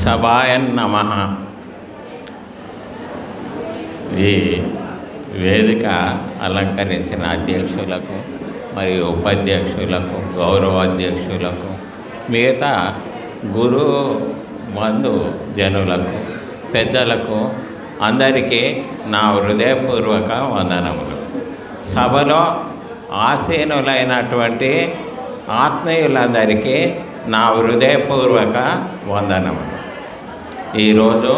సభాయన్నమః. ఈ వేదిక అలంకరించిన అధ్యక్షులకు మరియు ఉపాధ్యక్షులకు, గౌరవాధ్యక్షులకు, మిగతా గురు బంధు జనులకు, పెద్దలకు అందరికీ నా హృదయపూర్వక వందనములు. సభలో ఆసీనులైనటువంటి ఆత్మీయులందరికీ నా హృదయపూర్వక వందనములు. ఈరోజు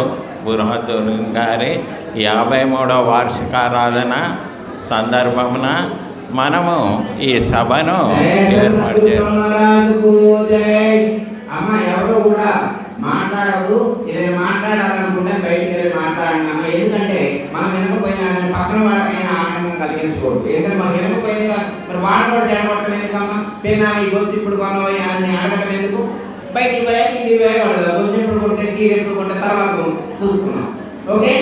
బుర్హానుద్దీన్ గారి 53వ వార్షికారాధన సందర్భమున మనము ఈ సభను ఏర్పాటు చేస్తాం. ఎవరు కూడా మాట్లాడదు, ఇది మాట్లాడాలనుకుంటే బయటికి వెళ్ళి మాట్లాడినాము. ఎందుకంటే మనం వెనకపోయినా కానీ పక్కన వాడికైనా ఆనందం కలిగించకూడదు. ఎందుకంటే మనం వెనకపోయినా మరి వాడు కూడా జడగొట్టడం ఎందుకమ్మా, పెన్నా ఈ గొలుసు ఇప్పుడు కొనవయ్యా అని అడగటం ఎందుకు? బయటికి పోయా ఇంటికి పోయా వాడు గొలుసు ఎప్పుడు కొంటే, చీర ఎప్పుడు కొంటే తర్వాత చూసుకున్నాం. ఓకే,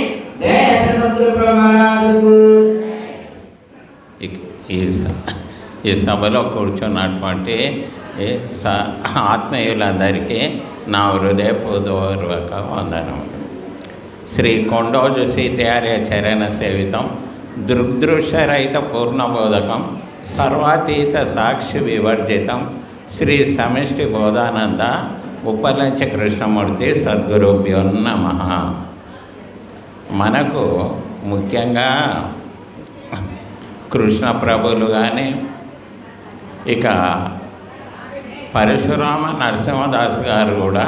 ఈ సభలో కూర్చున్నటువంటి ఆత్మీయులందరికీ నా హృదయపూర్వక వందనములు. శ్రీ కొండోజు సీతార్య చరణ సేవితం దృగ్దృశ్యరహిత పూర్ణబోధకం సర్వాతీత సాక్షి వివర్జితం శ్రీ సమిష్టి బోధానంద ఉపలంచ కృష్ణమూర్తి సద్గురుభ్యో నమః. మనకు ముఖ్యంగా కృష్ణ ప్రభులు కానీ, ఇక పరశురామ నరసింహదాస్ గారు కూడా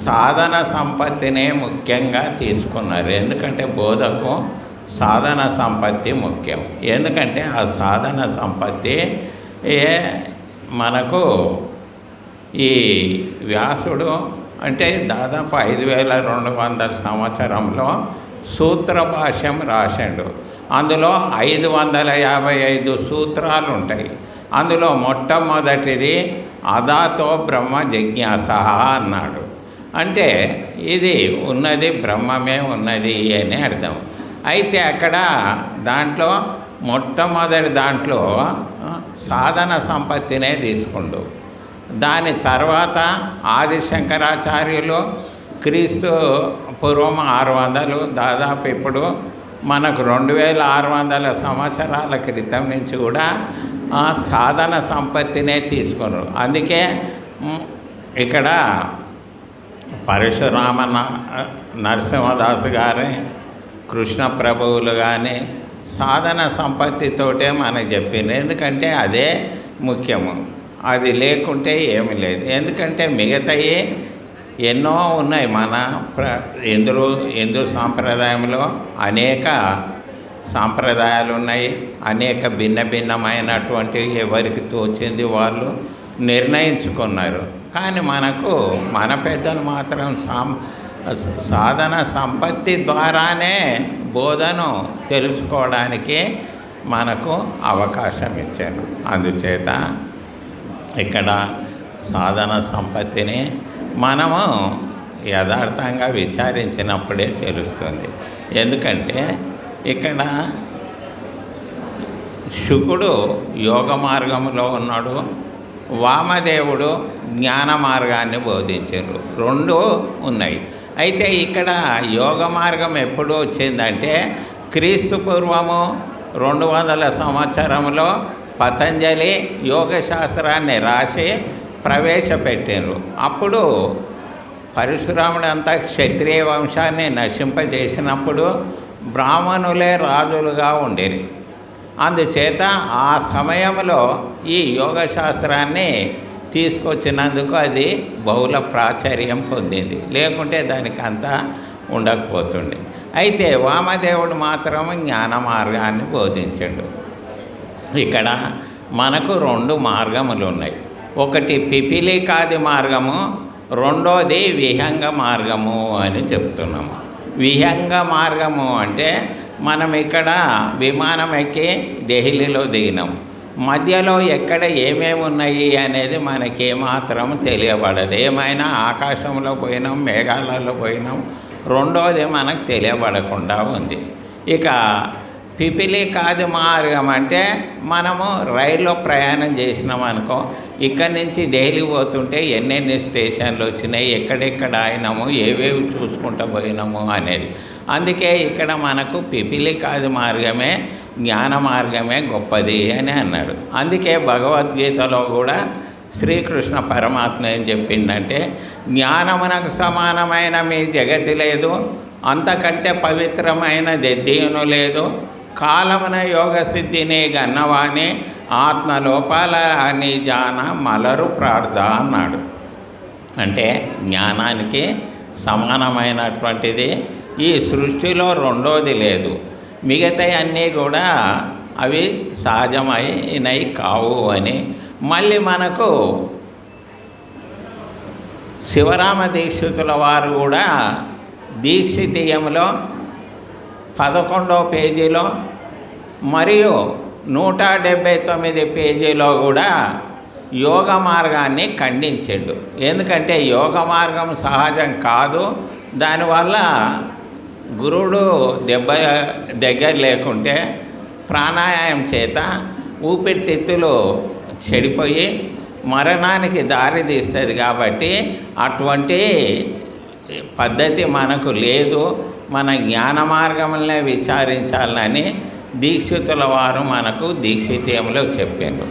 సాధన సంపత్తినే ముఖ్యంగా తీసుకున్నారు. ఎందుకంటే బోధకు సాధన సంపత్తి ముఖ్యం. ఎందుకంటే ఆ సాధన సంపత్తి మనకు ఈ వ్యాసుడు అంటే దాదాపు 5200 సంవత్సరంలో సూత్ర భాష్యం రాశాడు. అందులో 555 సూత్రాలు ఉంటాయి. అందులో మొట్టమొదటిది అదాతో బ్రహ్మ జిజ్ఞాస అన్నాడు. అంటే ఇది ఉన్నది బ్రహ్మమే ఉన్నది అని అర్థం. అయితే అక్కడ దాంట్లో మొట్టమొదటి దాంట్లో సాధన సంపత్తినే తీసుకుండు. దాని తర్వాత ఆదిశంకరాచార్యులు క్రీస్తు పూర్వం 600 దాదాపు ఇప్పుడు మనకు 2600 సంవత్సరాల క్రితం నుంచి కూడా సాధన సంపత్తినే తీసుకున్నారు. అందుకే ఇక్కడ పరశురామ నరసింహదాస్ గారి, కృష్ణ ప్రభువులు కానీ సాధన సంపత్తితోటే మనకు చెప్పింది. ఎందుకంటే అదే ముఖ్యము, అది లేకుంటే ఏమీ లేదు. ఎందుకంటే మిగతాయి ఎన్నో ఉన్నాయి. మన హిందూ సాంప్రదాయంలో అనేక సాంప్రదాయాలు ఉన్నాయి. అనేక భిన్న భిన్నమైనటువంటి ఎవరికి తోచింది వాళ్ళు నిర్ణయించుకున్నారు. కానీ మనకు మన పెద్దలు మాత్రం సాధన సంపత్తి ద్వారానే బోధను తెలుసుకోవడానికి మనకు అవకాశం ఇచ్చారు. అందుచేత ఇక్కడ సాధన సంపత్తిని మనము యథార్థంగా విచారించినప్పుడే తెలుస్తుంది. ఎందుకంటే ఇక్కడ శుకుడు యోగ మార్గంలో ఉన్నాడు, వామదేవుడు జ్ఞాన మార్గాన్ని బోధించారు. రెండు ఉన్నాయి. అయితే ఇక్కడ యోగ మార్గం ఎప్పుడు వచ్చిందంటే క్రీస్తు పూర్వము 200 సంవత్సరంలో పతంజలి యోగ శాస్త్రాన్ని రాసి ప్రవేశపెట్టారు. అప్పుడు పరశురాముడు అంతా క్షత్రియ వంశాన్ని నశింపజేసినప్పుడు బ్రాహ్మణులే రాజులుగా ఉండేది. అందుచేత ఆ సమయంలో ఈ యోగ శాస్త్రాన్ని తీసుకొచ్చినందుకు అది బహుళ ప్రాచుర్యం పొందింది. లేకుంటే దానికి అంతా ఉండకపోతుండే. అయితే వామదేవుడు మాత్రం జ్ఞాన మార్గాన్ని బోధించాడు. ఇక్కడ మనకు 2 మార్గములు ఉన్నాయి. ఒకటి పిపీలికాది మార్గము, రెండోది విహంగ మార్గము అని చెప్తున్నాము. విహంగ మార్గము అంటే మనం ఇక్కడ విమానం ఎక్కి ఢిల్లీలో దిగినాము. మధ్యలో ఎక్కడ ఏమేమి ఉన్నాయి అనేది మనకేమాత్రం తెలియబడదు. ఏమైనా ఆకాశంలో పోయినాం, మేఘాలలో పోయినాం, రెండోది మనకు తెలియబడకుండా ఉంది. ఇక పిపిలి కాదు మార్గం అంటే మనము రైల్లో ప్రయాణం చేసినాం అనుకో, ఇక్కడి నుంచి డైలీ పోతుంటే ఎన్నెన్ని స్టేషన్లు వచ్చినాయి, ఎక్కడెక్కడ అయినాము, ఏవేవి చూసుకుంటూ పోయినాము అనేది. అందుకే ఇక్కడ మనకు పిపిలికాది మార్గమే, జ్ఞాన మార్గమే గొప్పది అని అన్నాడు. అందుకే భగవద్గీతలో కూడా శ్రీకృష్ణ పరమాత్మ ఏం చెప్పిందంటే, జ్ఞానమునకు సమానమైన మీ జగతి లేదు, అంతకంటే పవిత్రమైన దెద్దీను లేదు, కాలమున యోగ సిద్ధిని గన్నవాణి ఆత్మలోపాల అని జాన మలరు ప్రార్థ అన్నాడు. అంటే జ్ఞానానికి సమానమైనటువంటిది ఈ సృష్టిలో రెండోది లేదు. మిగతా అన్నీ కూడా అవి సహజమైనవి కావు అని. మళ్ళీ మనకు శివరామ దీక్షితుల వారు కూడా దీక్షితీయంలో 11వ పేజీలో మరియు 179 పేజీలో కూడా యోగ మార్గాన్ని ఖండించాడు. ఎందుకంటే యోగ మార్గం సహజం కాదు, దానివల్ల గురువుడు దగ్గర లేకుంటే ప్రాణాయామం చేత ఊపిరితిత్తులు చెడిపోయి మరణానికి దారి తీస్తుంది. కాబట్టి అటువంటి పద్ధతి మనకు లేదు, మన జ్ఞాన మార్గంలో విచారించాలని దీక్షితుల వారు మనకు దీక్షితీయంలో చెప్పారు.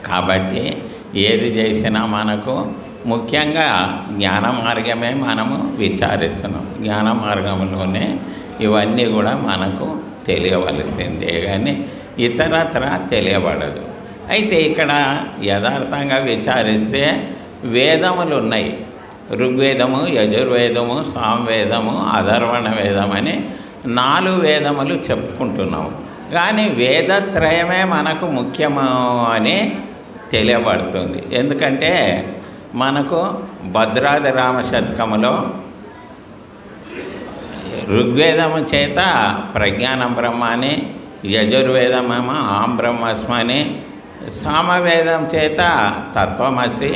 కాబట్టి ఏది చేసినా మనకు ముఖ్యంగా జ్ఞాన మార్గమే మనము విచారిస్తున్నాం. జ్ఞాన మార్గంలోనే ఇవన్నీ కూడా మనకు తెలియవలసిందే కానీ ఇతరత్ర తెలియబడదు. అయితే ఇక్కడ యథార్థంగా విచారిస్తే వేదములు ఉన్నాయి. ఋగ్వేదము, యజుర్వేదము, సామవేదము, అధర్వణ వేదం అని 4 వేదములు చెప్పుకుంటున్నాము. కానీ వేదత్రయమే మనకు ముఖ్యము అని తెలియబడుతుంది. ఎందుకంటే మనకు భద్రాది రామ శతకములో ఋగ్వేదము చేత ప్రజ్ఞానం బ్రహ్మ అని, యజుర్వేదమేమో ఆం బ్రహ్మస్మ అని, సామవేదం చేత తత్వమసి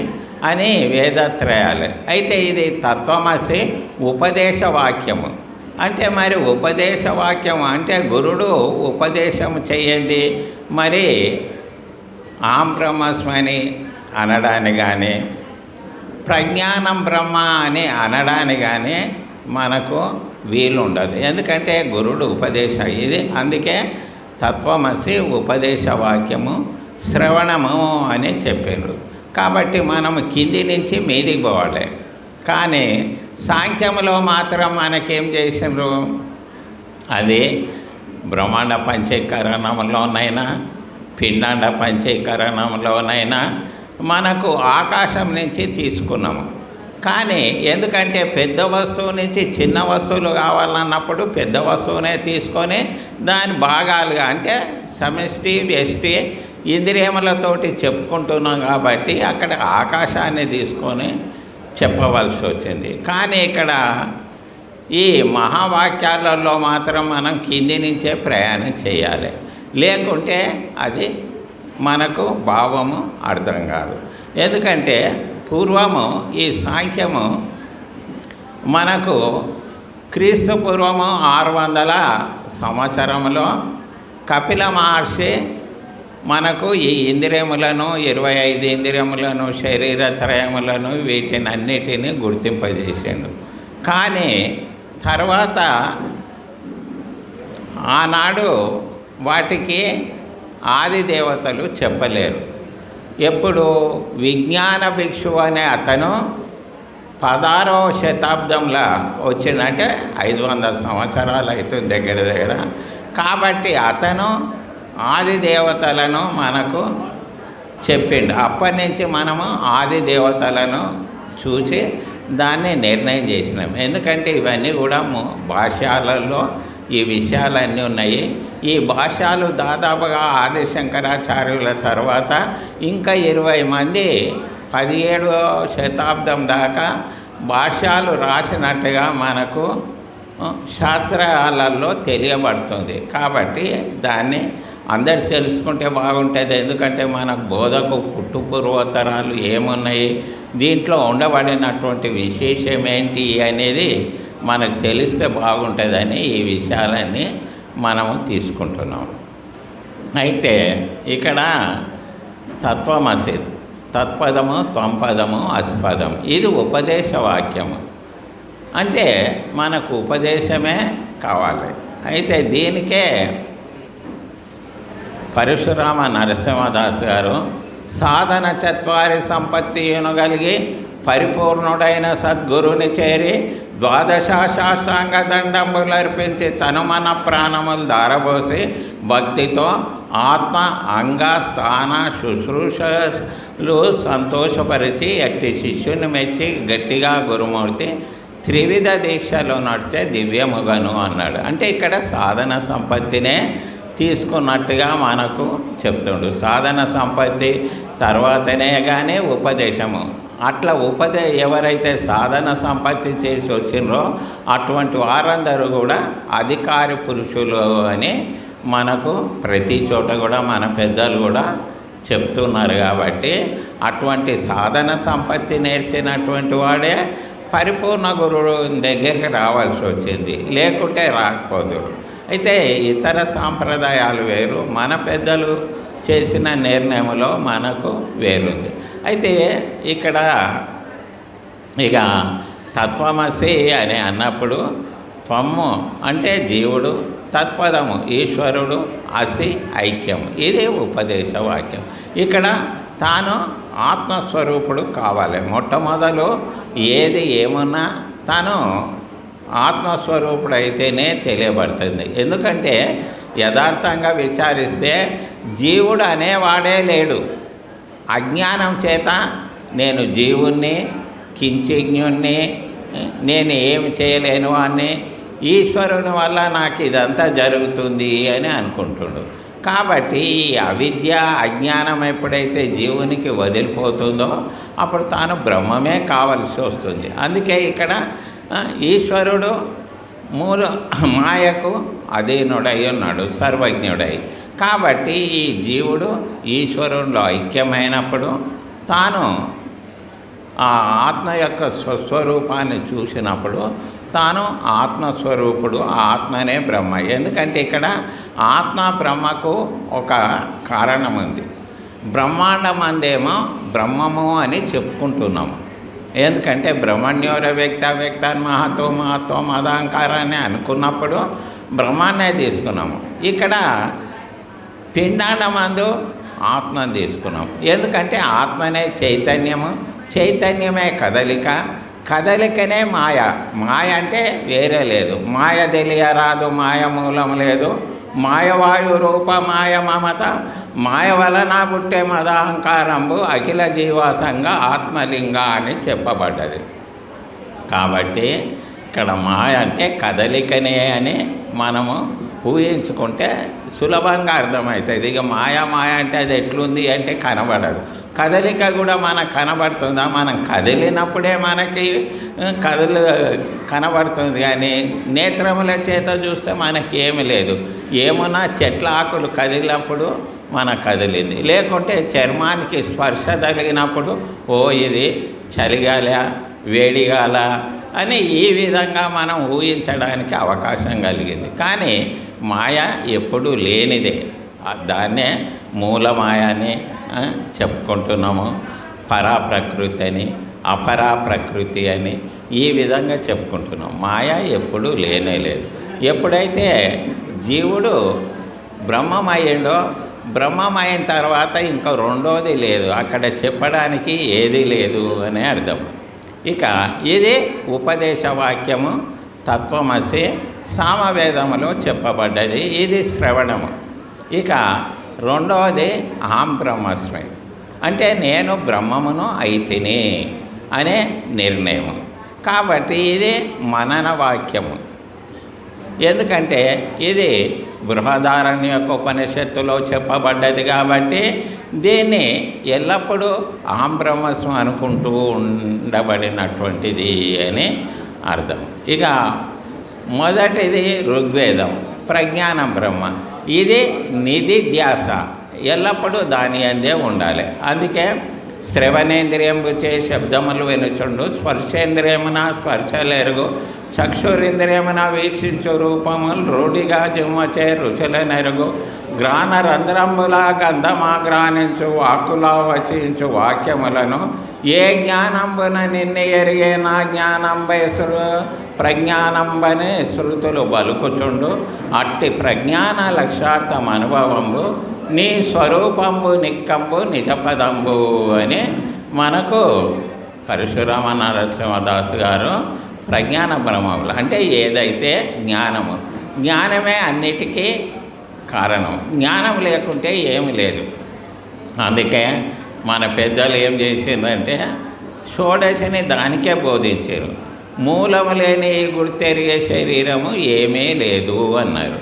అని వేదత్రయాలు. అయితే ఇది తత్వమసి ఉపదేశ వాక్యము. అంటే మరి ఉపదేశ వాక్యం అంటే గురుడు ఉపదేశం చెయ్యండి, మరి ఆం బ్రహ్మస్మని అనడానికి కానీ ప్రజ్ఞానం బ్రహ్మ అని అనడానికి కానీ మనకు వీలుండదు. ఎందుకంటే గురుడు ఉపదేశం ఇది. అందుకే తత్వమసి ఉపదేశ వాక్యము శ్రవణము అని చెప్పారు. కాబట్టి మనము కింది నుంచి మీదికి పోవాలి. కానీ సాంఖ్యములో మాత్రం మనకేం చేసినారు, అది బ్రహ్మాండ పంచీకరణంలోనైనా పిండాండ పంచీకరణంలోనైనా మనకు ఆకాశం నుంచి తీసుకున్నాము. కానీ ఎందుకంటే పెద్ద వస్తువు నుంచి చిన్న వస్తువులు కావాలన్నప్పుడు పెద్ద వస్తువునే తీసుకొని దాని భాగాలుగా అంటే సమష్టి వ్యష్టి ఇంద్రియములతోటి చెప్పుకుంటున్నాం. కాబట్టి అక్కడ ఆకాశాన్ని తీసుకొని చెప్పవలసి వచ్చింది. కానీ ఇక్కడ ఈ మహావాక్యాలలో మాత్రం మనం కింది నుంచే ప్రయాణం చేయాలి, లేకుంటే అది మనకు భావము అర్థం కాదు. ఎందుకంటే పూర్వము ఈ సాంఖ్యము మనకు క్రీస్తు పూర్వము 600 సంవత్సరంలో కపిల మహర్షి మనకు ఈ ఇంద్రియములను 25 ఇంద్రియములను శరీరత్రయములను వీటినన్నిటినీ గుర్తింపజేసాడు. కానీ తర్వాత ఆనాడు వాటికి ఆది దేవతలు చెప్పలేరు. ఎప్పుడు విజ్ఞాన భిక్షువు అనే అతను 16వ శతాబ్దంలో వచ్చిందంటే 500 సంవత్సరాలు అవుతుంది దగ్గర. కాబట్టి అతను ఆది దేవతలను మనకు చెప్పిండు. అప్పటి నుంచి మనము ఆది దేవతలను చూసి దాన్ని నిర్ణయం చేసినాం. ఎందుకంటే ఇవన్నీ కూడా భాష్యాలలో ఈ విషయాలన్నీ ఉన్నాయి. ఈ భాష్యాలు దాదాపుగా ఆది శంకరాచార్యుల తర్వాత ఇంకా 20 మంది 17వ శతాబ్దం దాకా భాష్యాలు రాసినట్టుగా మనకు శాస్త్రాలలో తెలియబడుతుంది. కాబట్టి దాన్ని అందరు తెలుసుకుంటే బాగుంటుంది. ఎందుకంటే మనకు బోధకు పుట్టుపూర్వోత్తరాలు ఏమున్నాయి, దీంట్లో ఉండబడినటువంటి విశేషం ఏంటి అనేది మనకు తెలిస్తే బాగుంటుందని ఈ విషయాలన్నీ మనము తీసుకుంటున్నాం. అయితే ఇక్కడ తత్వమసి తత్పదము, త్వంపదము, అస్పదం. ఇది ఉపదేశ వాక్యము. అంటే మనకు ఉపదేశమే కావాలి. అయితే దీనికే పరశురామ నరసింహదాస్ గారు సాధన చత్వారి సంపత్తియును కలిగి పరిపూర్ణుడైన సద్గురుని చేరి ద్వాదశాష్టాంగ దండములు అర్పించి తను మన ప్రాణములు దారబోసి భక్తితో ఆత్మ అంగ స్థాన శుశ్రూషలు సంతోషపరిచి అట్టి శిష్యుని మెచ్చి గట్టిగా గురుమూర్తి త్రివిధ దీక్షలో నడిచే దివ్యముగను అన్నాడు. అంటే ఇక్కడ సాధన సంపత్తినే తీసుకున్నట్టుగా మనకు చెప్తుండు. సాధన సంపత్తి తర్వాతనే కానీ ఉపదేశము. అట్లా ఎవరైతే సాధన సంపత్తి చేసి వచ్చినరో అటువంటి వారందరూ కూడా అధికారి పురుషులు అని మనకు ప్రతి చోట కూడా మన పెద్దలు కూడా చెప్తున్నారు. కాబట్టి అటువంటి సాధన సంపత్తి నేర్చినటువంటి వాడే పరిపూర్ణ గురువు దగ్గరికి రావాల్సి వచ్చింది, లేకుంటే రాకపోదు. అయితే ఇతర సాంప్రదాయాలు వేరు, మన పెద్దలు చేసిన నిర్ణయంలో మనకు వేరుంది. అయితే ఇక్కడ ఇక తత్వమసి అని అన్నప్పుడు త్వము అంటే జీవుడు, తత్పదము ఈశ్వరుడు, అసి ఐక్యము. ఇది ఉపదేశ వాక్యం. ఇక్కడ తాను ఆత్మస్వరూపుడు కావాలి. మొట్టమొదలు ఏది ఏమున్నా తాను ఆత్మస్వరూపుడు అయితేనే తెలియబడుతుంది. ఎందుకంటే యథార్థంగా విచారిస్తే జీవుడు అనేవాడే లేడు. అజ్ఞానం చేత నేను జీవుణ్ణి, కించిజ్ఞుణ్ణి, నేను ఏమి చేయలేను అని, ఈశ్వరుని వల్ల నాకు ఇదంతా జరుగుతుంది అని అనుకుంటున్నాడు. కాబట్టి ఈ అవిద్య అజ్ఞానం ఎప్పుడైతే జీవునికి వదిలిపోతుందో అప్పుడు తాను బ్రహ్మమే కావలసి వస్తుంది. అందుకే ఇక్కడ ఈశ్వరుడు మాయకు అధీనుడై ఉన్నాడు, సర్వజ్ఞుడై. కాబట్టి ఈ జీవుడు ఈశ్వరునిలో ఐక్యమైనప్పుడు తాను ఆ ఆత్మ యొక్క స్వస్వరూపాన్ని చూసినప్పుడు తాను ఆత్మస్వరూపుడు, ఆత్మనే బ్రహ్మ. ఎందుకంటే ఇక్కడ ఆత్మ బ్రహ్మకు ఒక కారణం ఉంది. బ్రహ్మాండం అందేమో బ్రహ్మము అని చెప్పుకుంటున్నాము. ఎందుకంటే బ్రహ్మణ్యోర వ్యక్తాన్ మహత్వం అదాంకారాన్ని అనుకున్నప్పుడు బ్రహ్మాన్నే తీసుకున్నాము. ఇక్కడ పిండాండమందు ఆత్మను తీసుకున్నాం. ఎందుకంటే ఆత్మనే చైతన్యము, చైతన్యమే కదలికనే మాయ. మాయ అంటే వేరే లేదు. మాయ తెలియరాదు, మాయ మూలం లేదు. మాయవాయు రూప మాయ మమత, మాయ వలన పుట్టే మదాహంకారంబు అఖిల జీవాసంగ ఆత్మలింగ అని చెప్పబడ్డది. కాబట్టి ఇక్కడ మాయ అంటే కదలికనే అని మనము ఊహించుకుంటే సులభంగా అర్థమవుతుంది. ఇక మాయ అంటే అది ఎట్లుంది అంటే కనబడదు. కదలిక కూడా మనకు కనబడుతుందా? మనం కదిలినప్పుడే మనకి కనబడుతుంది, కానీ నేత్రముల చేత చూస్తే మనకి ఏమి లేదు. ఏమన్నా చెట్ల ఆకులు కదిలినప్పుడు మనకు కదిలింది, లేకుంటే చర్మానికి స్పర్శ తగిలినప్పుడు ఓ ఇది చలిగాల వేడిగాల అని ఈ విధంగా మనం ఊహించడానికి అవకాశం కలిగింది. కానీ మాయ ఎప్పుడూ లేనిదే. దాన్నే మూలమాయ అని చెప్పుకుంటున్నాము. పరాప్రకృతి అని, అపరాప్రకృతి అని ఈ విధంగా చెప్పుకుంటున్నాం. మాయ ఎప్పుడూ లేనే లేదు. ఎప్పుడైతే జీవుడు బ్రహ్మమయ్యిండో, బ్రహ్మమైన తర్వాత ఇంకా రెండోది లేదు, అక్కడ చెప్పడానికి ఏది లేదు అనే అర్థం. ఇక ఇది ఉపదేశ వాక్యము తత్వమసి సామవేదములో చెప్పబడ్డది. ఇది శ్రవణము. ఇక రెండవది అహం బ్రహ్మస్మి అంటే నేను బ్రహ్మమును అయితిని అనే నిర్ణయం. కాబట్టి ఇది మనన వాక్యము. ఎందుకంటే ఇది బృహదారణ్యకోపనిషత్తులో చెప్పబడ్డది కాబట్టి దీన్ని ఎల్లప్పుడూ అహం బ్రహ్మస్మి అనుకుంటూ ఉండబడినటువంటిది అని అర్థం. ఇక మొదటిది ఋగ్వేదం, ప్రజ్ఞానం బ్రహ్మ. ఇది నిధిధ్యాస, ఎల్లప్పుడూ దాని అందే ఉండాలి. అందుకే శ్రవణేంద్రియంబు చే శబ్దములు వినుచుండు, స్పర్శేంద్రియమున స్పర్శలెరుగు, చక్షురింద్రియమున వీక్షించు రూపములు, రూఢిగా జిమ్మచే రుచులనెరుగు, గ్రాన రంధ్రంబులా గంధమాగ్రానించు వాక్కులా వచించు వాక్యములను ఏ జ్ఞానంబున నిన్ను ఎరిగే నా జ్ఞానంబై ప్రజ్ఞానంబని శృతులు బలుకుచుండు అట్టి ప్రజ్ఞాన లక్ష్యార్థం అనుభవంబు నీ స్వరూపంబు నిక్కంబు నిజపదంబు అని మనకు పరశురామ నరసింహదాసు గారు ప్రజ్ఞాన బ్రహ్మములు అంటే ఏదైతే జ్ఞానము, జ్ఞానమే అన్నిటికీ కారణం. జ్ఞానం లేకుంటే ఏమి లేదు. అందుకే మన పెద్దలు ఏం చేసిండ్రంటే షోడశని దానికే బోధించారు. మూలము లేని ఈ గుర్తెరిగే శరీరము ఏమీ లేదు అన్నారు.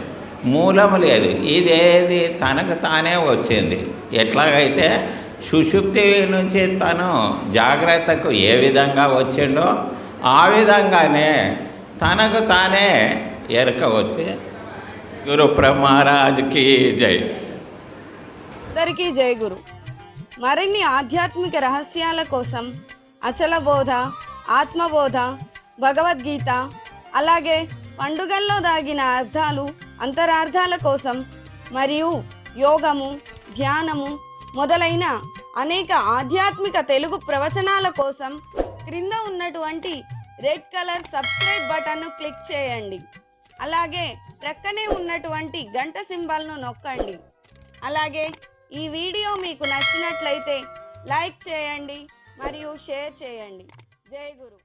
మూలము లేదు, ఇదేది తనకు తానే వచ్చింది. ఎట్లాగైతే సుషుప్తి నుంచి తను జాగ్రత్తకు ఏ విధంగా వచ్చిండో ఆ విధంగానే తనకు తానే ఎరక వచ్చి గురు మహారాజ్కి జై. అందరికీ జై గురు. మరిన్ని ఆధ్యాత్మిక రహస్యాల కోసం అచల బోధ, ఆత్మబోధ, భగవద్గీత, అలాగే పండుగల్లో దాగిన అర్థాలు, అంతరార్థాల కోసం మరియు యోగము, ధ్యానము మొదలైన అనేక ఆధ్యాత్మిక తెలుగు ప్రవచనాల కోసం క్రింద ఉన్నటువంటి రెడ్ కలర్ సబ్స్క్రైబ్ బటన్ను క్లిక్ చేయండి. అలాగే ప్రక్కనే ఉన్నటువంటి గంట సింబల్ను నొక్కండి. అలాగే ఈ వీడియో మీకు నచ్చినట్లయితే లైక్ చేయండి మరియు షేర్ చేయండి. జై గురు.